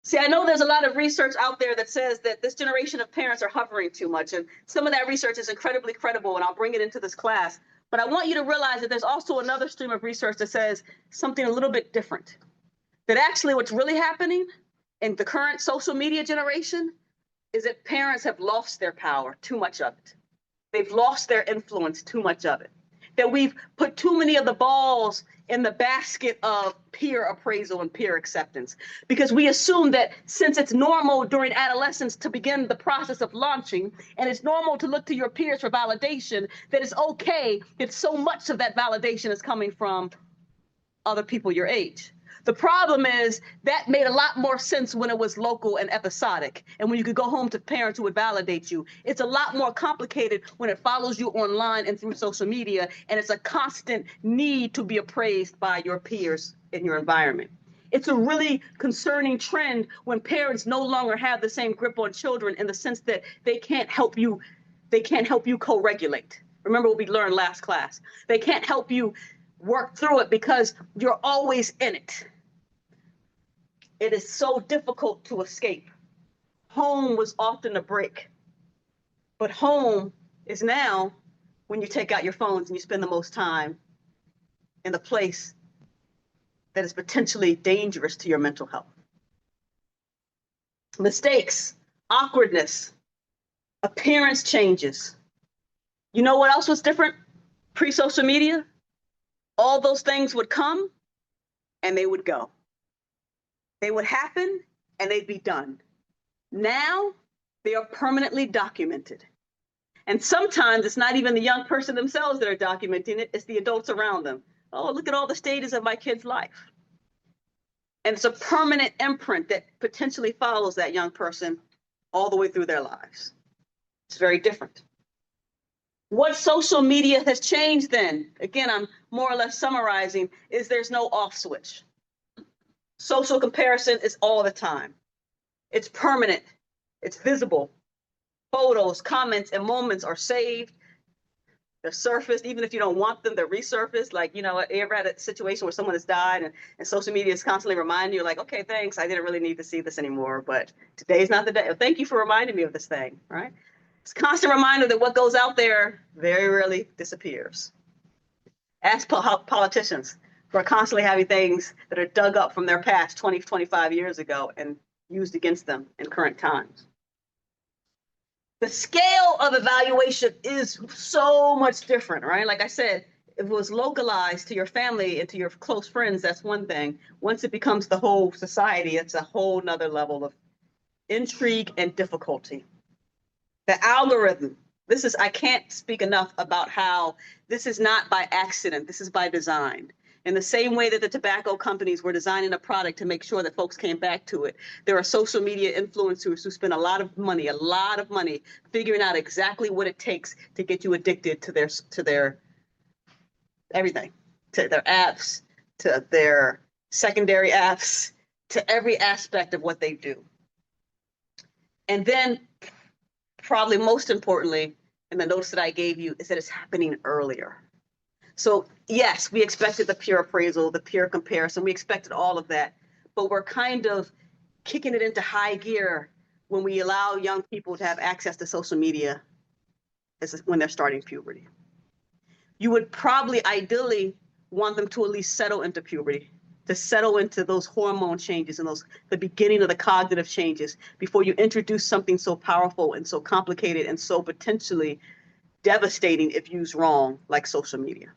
See, I know there's a lot of research out there that says that this generation of parents are hovering too much, and some of that research is incredibly credible, and I'll bring it into this class. But I want you to realize that there's also another stream of research that says something a little bit different. That actually what's really happening in the current social media generation is that parents have lost their power, too much of it. They've lost their influence, too much of it. That we've put too many of the balls in the basket of peer appraisal and peer acceptance, because we assume that since it's normal during adolescence to begin the process of launching, and it's normal to look to your peers for validation, that it's okay that so much of that validation is coming from other people your age. The problem is that made a lot more sense when it was local and episodic, and when you could go home to parents who would validate you. It's a lot more complicated when it follows you online and through social media, and it's a constant need to be appraised by your peers in your environment. It's a really concerning trend when parents no longer have the same grip on children, in the sense that they can't help you co-regulate. Remember what we learned last class. They can't help you work through it because you're always in it. It is so difficult to escape. Home was often a break, but home is now when you take out your phones and you spend the most time in the place that is potentially dangerous to your mental health. Mistakes, awkwardness, appearance changes. You know what else was different pre-social media? All those things would come and they would go. They would happen and they'd be done. Now they are permanently documented. And sometimes it's not even the young person themselves that are documenting it, it's the adults around them. Oh, look at all the stages of my kid's life. And it's a permanent imprint that potentially follows that young person all the way through their lives. It's very different. What social media has changed then, again, I'm more or less summarizing, is there's no off switch. Social comparison is all the time. It's permanent. It's visible. Photos, comments, and moments are saved. They're surfaced. Even if you don't want them, they're resurfaced. Like, you ever had a situation where someone has died and social media is constantly reminding you, like, okay, thanks, I didn't really need to see this anymore, but today's not the day. Thank you for reminding me of this thing, right? It's a constant reminder that what goes out there very rarely disappears. Ask politicians who are constantly having things that are dug up from their past 20, 25 years ago and used against them in current times. The scale of evaluation is so much different, right? Like I said, if it was localized to your family and to your close friends, that's one thing. Once it becomes the whole society, it's a whole nother level of intrigue and difficulty. The algorithm, I can't speak enough about how this is not by accident, this is by design. In the same way that the tobacco companies were designing a product to make sure that folks came back to it, there are social media influencers who spend a lot of money figuring out exactly what it takes to get you addicted to their everything, to their apps, to their secondary apps, to every aspect of what they do. And then probably most importantly, and the notice that I gave you, is that it's happening earlier. So yes, we expected the peer appraisal, the peer comparison, we expected all of that, but we're kind of kicking it into high gear when we allow young people to have access to social media when they're starting puberty. You would probably ideally want them to at least settle into puberty, to settle into those hormone changes and the beginning of the cognitive changes before you introduce something so powerful and so complicated and so potentially devastating if used wrong, like social media.